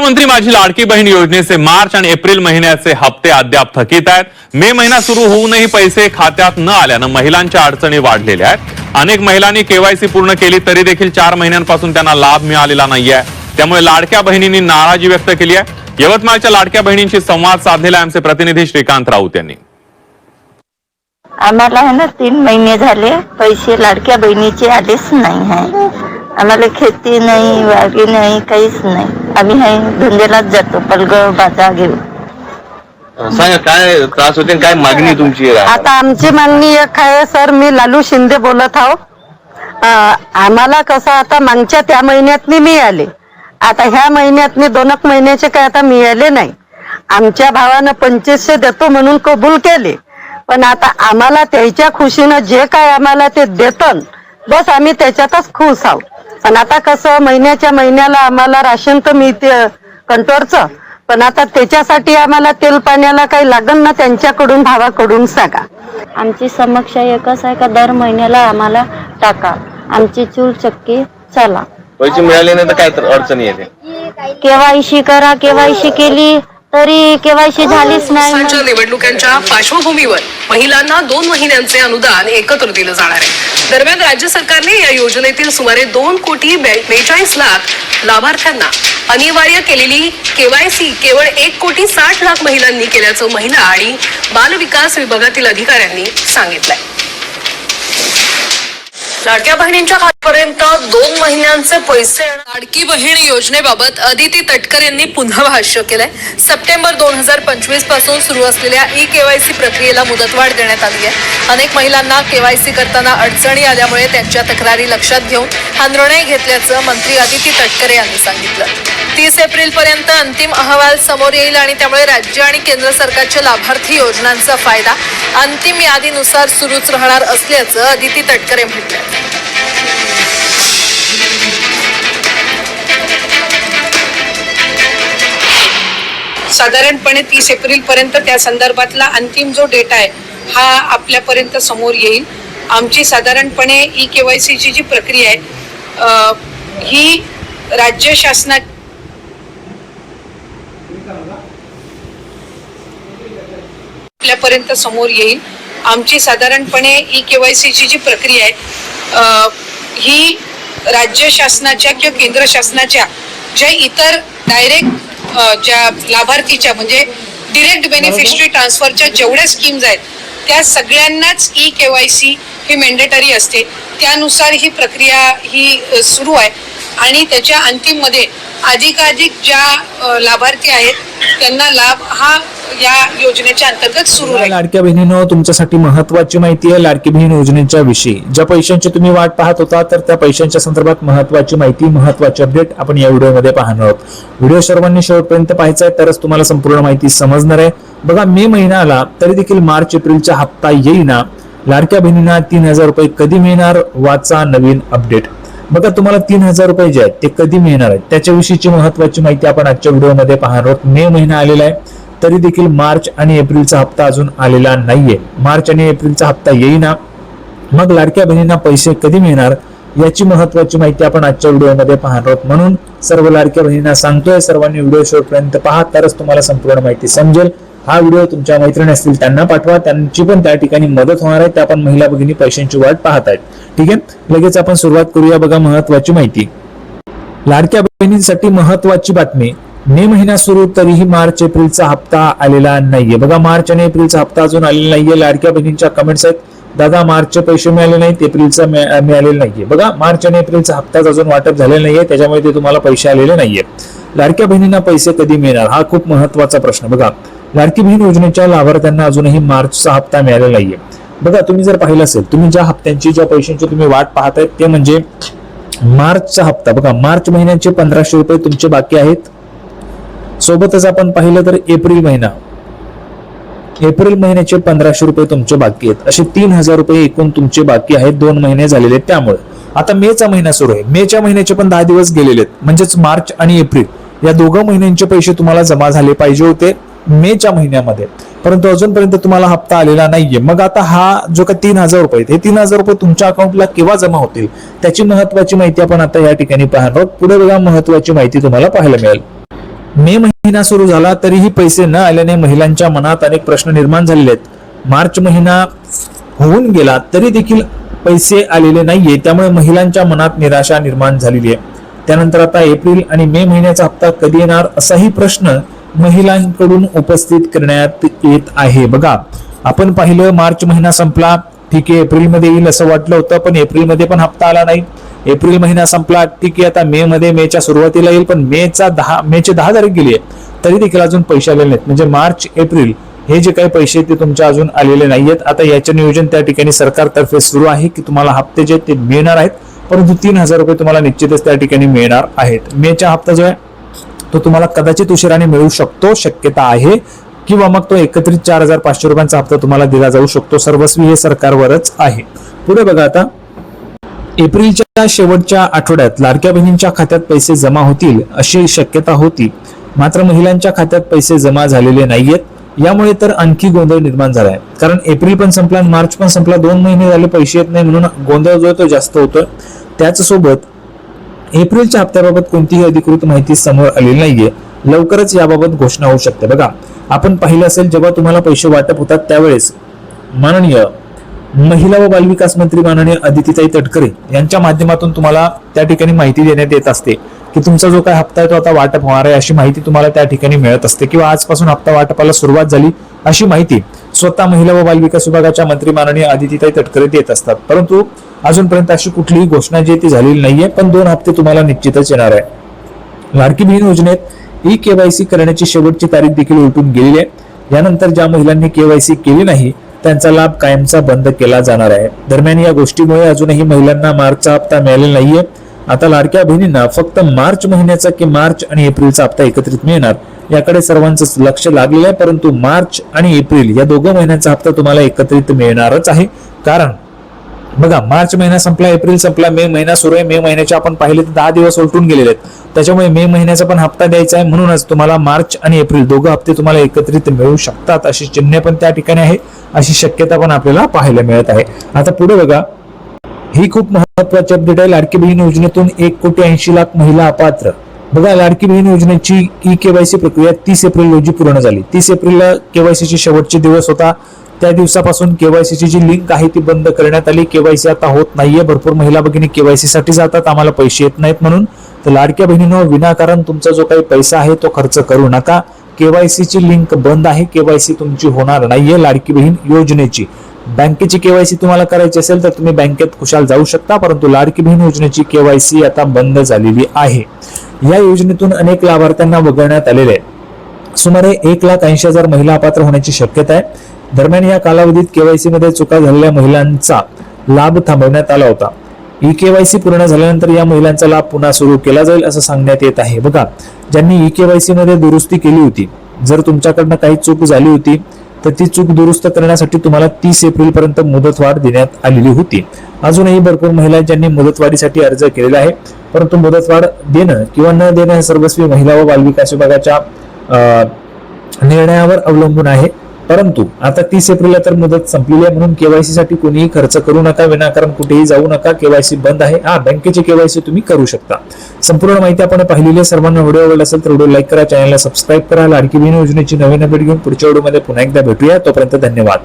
मुख्यमंत्री माझी लाडकी बहीण योजनेचे मार्च आणि एप्रिल महिन्याचे हप्ते अद्याप थकीत आहेत। मे महिना सुरू होऊनही पैसे खात्यात न आल्यानं महिलांच्या अडचणी वाढलेल्या आहेत। अनेक महिलांनी केवायसी पूर्ण केली तरी देखील 4 महिन्यांपासून त्यांना लाभ मिळालेला नाहीये। त्यामुळे लाडक्या बहिणींनी नाराजी व्यक्त केली आहे। यवतमाळच्या लाडक्या बहिणींशी संवाद साधलेला आमचे प्रतिनिधी श्रीकांत राऊत यांनी। आम्हाला है ना 3 महिने झाले पैसे लाडक्या बहिणीचे आलेच नाही आहे। आम्हाला खेती नाही, वागी नाही, काहीच नाही। आम्ही धंद्यालाच जातो, पलगव बाजा घेऊन। सांगा काय त्रास होते, काय मागणी तुमची? आता आमची मागणी एक आहे सर, मी लालू शिंदे बोलत आहो। आम्हाला कसं आता मागच्या त्या महिन्यात मिळाले, आता ह्या महिन्यात 2 महिन्याचे काय आता मिळाले नाही। आमच्या भावानं 2500 देतो म्हणून कबूल केले, पण आता आम्हाला त्याच्या खुशीनं जे काय आम्हाला ते देतं बस आम्ही त्याच्यातच खुश आहोत। पण आता कसं महिन्याच्या महिन्याला आम्हाला राशन तर मिळते कंट्रोलचं, पण आता त्याच्यासाठी आम्हाला तेल पाण्याला काही लागण ना, त्यांच्याकडून भावाकडून सांगा। आमची समस्या एकच आहे का दर महिन्याला आम्हाला टाका, आमची चूल चक्की चला। पैसे मिळाले नाही तर काय अडचणी येते? केवायसी करा, केवायसी केली तरी केवायसी झालीच नाही। लोकसभेच्या निवडणुकांच्या पार्श्वभूमीवर महिलांना 2 महिन्यांचे अनुदान एकत्र दिलं जाणार आहे। दरम्यान राज्य सरकारने या योजनेतील सुमारे 2,42,00,000 लाभार्थ्यांना अनिवार्य केलेली केवायसी केवळ 1,60,00,000 महिलांनी केल्याचं महिला आणि बाल विकास विभागातील अधिकाऱ्यांनी सांगितलंय। लाडक्या बहिणींच्या खात्यापर्यंत 2 महिन्यांचे पैसे। लाडकी बहीण योजनेबाबत अदिती तटकर यांनी पुन्हा भाष्य केलंय। सप्टेंबर 2025 पासून सुरू असलेल्या केवायसी प्रक्रियेला मुदतवाढ देण्यात आली आहे। अनेक महिलांना केवायसी करताना अडचणी आल्यामुळे त्यांच्या तक्रारी लक्षात घेऊन हा निर्णय घेतल्याचं मंत्री अदिती तटकर यांनी सांगितलं। 30 एप्रिल पर्यंत अंतिम अहवाल समोर येईल आणि त्यामुळे राज्य आणि केंद्र सरकारच्या लाभार्थी योजनांचा फायदा अंतिम यादीनुसार सुरूच राहणार असल्याचं अदिती तटकर म्हटलं। साधारणपणे 30 एप्रिल पर्यंत त्या संदर्भातला अंतिम जो डेटा आहे हा आपल्यापर्यंत समोर येईल। आमची साधारणपणे केवायसीची जी प्रक्रिया आहे ही राज्य शासनात आपल्यापर्यंत समोर येईल। आमची साधारणपणे केवायसीची जी प्रक्रिया आहे ही राज्य शासनाच्या किंवा केंद्र शासनाच्या ज्या इतर डायरेक्ट ज्या लाभार्थीच्या म्हणजे डिरेक्ट बेनिफिशरी ट्रान्सफरच्या जेवढ्या स्कीम्स आहेत त्या सगळ्यांनाच केवायसी ही मॅन्डेटरी असते। त्यानुसार ही प्रक्रिया ही सुरू आहे आणि त्याच्या अंतिम मध्ये अधिकाधिक ज्या लाभार्थी आहेत त्यांना लाभ हा या योजनेच्या अंतर्गत सुरू आहे। लाडक्या बहिणींनो, तुमच्यासाठी महत्त्वाची माहिती आहे लाडकी बहीण योजनेच्या विषयी। ज्या पैशांची तुम्ही वाट पाहत होता तर त्या पैशांच्या संदर्भात महत्त्वाची माहिती, महत्त्वाचे अपडेट आपण या व्हिडिओमध्ये पाहणार आहोत। व्हिडिओ सर्वांनी शेवटपर्यंत पाहायचा आहे तरच तुम्हाला संपूर्ण माहिती समजणार आहे। बघा, मे महिना आला तरी देखील मार्च एप्रिलचा हप्ता येईना। लाडक्या बहिणींना 3,000 रुपये कधी मिळणार? वाचा नवीन अपडेट। बघा, तुम्हाला 3,000 रुपये जे आहेत ते कधी मिळणार आहेत त्याच्याविषयीची महत्त्वाची माहिती आपण आजच्या व्हिडिओमध्ये पाहणार आहोत। मे महिना आलेला आहे तरी देखील मार्च आणि एप्रिलचा हप्ता अजून आलेला नाहीये। मार्च आणि एप्रिलचा हप्ता येईना, मग लाडक्या बहिणींना पैसे कधी मिळणार याची महत्त्वाची माहिती आपण आजच्या व्हिडिओमध्ये पाहणार आहोत। म्हणून सर्व लाडक्या बहिणींना सांगतोय, सर्वांनी व्हिडिओ शेवटपर्यंत पहा तरच तुम्हाला संपूर्ण माहिती समजेल। हा व्हिडिओ तुमच्या मैत्रिणी असतील त्यांना पाठवा, त्यांची पण त्या ठिकाणी मदत होणार आहे। त्या पण महिला भगिनी पैशांची वाट पाहत आहेत। ठीक आहे, लगेच आपण सुरुवात करूया। बघा, महत्त्वाची माहिती, लाडक्या बहिणींसाठी महत्त्वाची बातमी। मे महिना सुरू तरीही मार्च एप्रिलचा हप्ता आलेला नाहीये। बघा, मार्च आणि एप्रिलचा हप्ता अजून आलेला नाहीये। लाडक्या बहिणींच्या कमेंट्स आहेत, दादा मार्चचे पैसे मिळाले नाहीत, एप्रिलचा मिळालेला नाहीये। बघा, मार्च आणि एप्रिलचा हप्ता अजून वाटप झालेला नाहीये, त्याच्यामुळे ते तुम्हाला पैसे आलेले नाहीये। लाडक्या बहिणींना पैसे कधी मिळणार हा खूप महत्त्वाचा प्रश्न। बघा, लाडकी बहीण योजनेच्या लाभार्थ्यांना अजूनही मार्चचा हप्ता मिळालेला नाहीये। बघा, तुम्ही जर पाहिलं असेल, तुम्ही ज्या हप्त्यांची ज्या पैशांची तुम्ही वाट पाहतायत ते म्हणजे मार्चचा हप्ता। बघा, मार्च महिन्याचे 1,500 रुपये तुमचे बाकी आहेत। सोबतच आपण पाहिलं तर एप्रिल महिन्याचे 1,500 रुपये तुमचे बाकी आहेत। असे 3,000 रुपये एकूण तुमचे बाकी आहेत। 2 महिने झालेले आहेत। त्यामुळे आता मेचा महिना सुरू आहे, मेच्या महिन्याचे पण 10 दिवस गेलेले आहेत, म्हणजेच मार्च आणि एप्रिल या 2 महिन्यांचे पैसे तुम्हाला जमा झाले पाहिजे होते मेच्या महिन्यामध्ये, परंतु अजूनपर्यंत तुम्हाला हप्ता आलेला नाहीये। मग आता हा जो का 3,000 रुपये हे 3,000 रुपये तुमच्या अकाउंटला केव्हा जमा होतील त्याची महत्त्वाची माहिती आपण आता या ठिकाणी पाहणार आहोत। पुढे बघा, महत्त्वाची माहिती तुम्हाला पाहायला मिळेल। मे महिना सुरू झाला तरीही पैसे न आल्याने महिलांच्या मनात अनेक प्रश्न निर्माण झालेले आहेत. मार्च महिना होऊन गेला तरी देखील पैसे आलेले नाहीये, त्यामुळे महिलांच्या मनात निराशा निर्माण झालेली आहे. त्यानंतर आता एप्रिल आणि मे महिन्याचा हप्ता कधी येणार असाही प्रश्न महिलांकडून उपस्थित करण्यात येत आहे. बघा, आपण पाहिलं मार्च महिना संपला, ठीक आहे, एप्रिलमध्ये येईल असं वाटलं होतं, पण एप्रिलमध्ये पण हप्ता आला नाही. एप्रिल महिना संपला, ठीक आहे, आता मे मध्ये मेच्या सुरुवातीला येईल, पण मेची 10 तारीख गेली आहे तरी देखील अजून पैसे आलेले नाहीत. म्हणजे मार्च एप्रिल हे जे काही पैसे ते तुमच्या अजून आलेले नाहीयेत. आता याचे नियोजन त्या ठिकाणी सरकारतर्फे सुरू आहे की तुम्हाला हप्ते जे ते मिळणार आहेत, परंतु 3,000 रुपये तुम्हाला निश्चितच त्या ठिकाणी मिळणार आहेत. मेचा हप्ता जो आहे तो तुम्हाला कदाचित उशिराने मिळू शकतो, शक्यता आहे, किंवा मग तो एकत्रित 4,500 रुपयांचा हप्ता तुम्हाला दिला जाऊ शकतो. सर्वस्वी हे सरकारवरच आहे. पुढे बघा, आता एप्रिलच्या शेवटच्या आठवड्यात लाडक्या बहिणींच्या खात्यात पैसे जमा होतील अशी शक्यता होती, मात्र महिलांच्या खात्यात पैसे जमा झालेले नाहीयेत. यामुळे तर आणखी गोंधळ निर्माण झालाय, कारण एप्रिल पण संपला आणि मार्च पण संपला, 2 महिने झाले पैसे येत नाही, म्हणून गोंधळ जो तो जास्त होतोय. त्याच सोबत एप्रिलच्या हप्त्याबाबत कोणतीही अधिकृत माहिती समोर आलेली नाहीये. लवकरच याबाबत घोषणा होऊ शकते. बघा, आपण पाहिलं असेल, जेव्हा तुम्हाला पैसे वाटप होतात त्यावेळेस माननीय महिला व बालविकास मंत्री माननीय अदितीताई तटकरे यांच्या माध्यमातून तुम्हाला त्या ठिकाणी माहिती देण्यात येत असते की तुमचा जो काय हप्ता आहे तो आता वाटप होणार आहे, अशी माहिती तुम्हाला त्या ठिकाणी मिळत असते, किंवा आजपासून हप्ता वाटपाला सुरुवात झाली अशी माहिती स्वतः महिला व बालविकास विभागाच्या मंत्री माननीय अदितीताई तटकरे देत असतात. परंतु अजूनपर्यंत अशी कुठलीही घोषणा जी ती झालेली नाहीये, पण 2 हप्ते तुम्हाला निश्चितच येणार आहे. लाडकी बहीण योजनेत ई-केवायसी करण्याची शेवटची तारीख देखील उलटून गेलेली आहे. यानंतर ज्या महिलांनी केवायसी केली नाही त्यांचा लाभ कायमचा बंद केला जाणार आहे. दरम्यान या गोष्टीमुळे अजूनही महिलांना मार्चचा हप्ता मिळालेला नाहीये. आता लाडक्या बहिणींना फक्त मार्च महिन्याचा की मार्च आणि एप्रिलचा हप्ता एकत्रित मिळणार याकडे सर्वांचं लक्ष लागलेलं आहे. परंतु मार्च आणि एप्रिल या 2 महिन्यांचा हप्ता तुम्हाला एकत्रित मिळणारच आहे. कारण बघा, मार्च महिना संपला, एप्रिल संपला, मे महिना सुरू आहे. मे महिन्याचे आपण पाहिले तर 10 दिवस उलटून गेलेले आहेत, त्याच्यामुळे मे महिन्याचा पण हप्ता द्यायचा आहे. म्हणूनच तुम्हाला मार्च आणि एप्रिल 2 हप्ते तुम्हाला एकत्रित मिळू शकतात, अशी चिन्ह पण त्या ठिकाणी आहे, अशी शक्यता पण आपल्याला पाहायला मिळत आहे. आता पुढे बघा, ही खूप महत्वाची अपडेट आहे. लाडकी बहीण योजनेतून 1,80,00,000 महिला अपात्र. बघा, लाडकी बहीण योजनेची ई-केवायसी प्रक्रिया 30 एप्रिल रोजी पूर्ण झाली. 30 एप्रिलला केवायसीचे शेवटचे दिवस होता. त्या दिवसापासून केवायसीची जी लिंक आहे ती बंद करण्यात आली. केवायसी आता होत नाहीये. भरपूर महिला भगिनी केवायसी साठी जातात, आम्हाला पैसे येत नाहीत म्हणून. तर लाडक्या बहिणींनो, विनाकारण तुमचा जो काही पैसा आहे तो खर्च करू नका. केवायसीची लिंक बंद आहे, केवायसी तुमची होणार नाहीये. लाडकी बहीण योजनेची बँकेची केवायसी तुम्हाला करायची असेल तर तुम्ही बँकेत खुशाल जाऊ शकता, परंतु लाडकी बहीण योजनेची केवायसी आता बंद झालेली आहे. या योजनेतून अनेक लाभार्थ्यांना वगळण्यात आलेले आहे. सुमारे 1,80,000 महिला अपात्र होण्याची शक्यता आहे. दरम्यान या कालावधीत केवायसी मध्ये चुका झालेल्या महिलांचा लाभ थांबवण्यात आला होता. ई केवायसी पूर्ण झाल्यानंतर या महिलांचा लाभ पुन्हा सुरू केला जाईल असं सांगण्यात येत आहे. बघा, ज्यांनी ई केवायसी मध्ये दुरुस्ती केली होती, जर तुमच्याकडनं काही चूक झाली होती तर ती चूक दुरुस्त करण्यासाठी तुम्हाला 30 एप्रिल पर्यंत मुदतवाढ देण्यात आलेली होती. अजूनही भरपूर महिला ज्यांनी मुदतवाढीसाठी अर्ज केलेला आहे, परंतु मुदतवाढ देणं किंवा न देणं हे सर्वस्वी महिला व बालविकास विभागाच्या निर्णयावर अवलंबून आहे. परंतु आता 30 एप्रिलला तर मुदत संपलेली आहे, म्हणून केवायसी साठी कोणीही खर्च करू नका, विनाकारण कुठेही जाऊ नका. केवायसी बंद आहे. बँकेची केवायसी तुम्ही करू शकता. संपूर्ण माहिती आपण पाहिलेली आहे. सर्वांना व्हिडिओ आवडला असेल तर व्हिडिओ लाईक करा, चॅनलला सबस्क्राईब करा. लाडकी बहीण योजनेची नवीन अपडेट घेऊन पुढच्या व्हिडिओमध्ये पुन्हा एकदा भेटूया. तोपर्यंत धन्यवाद.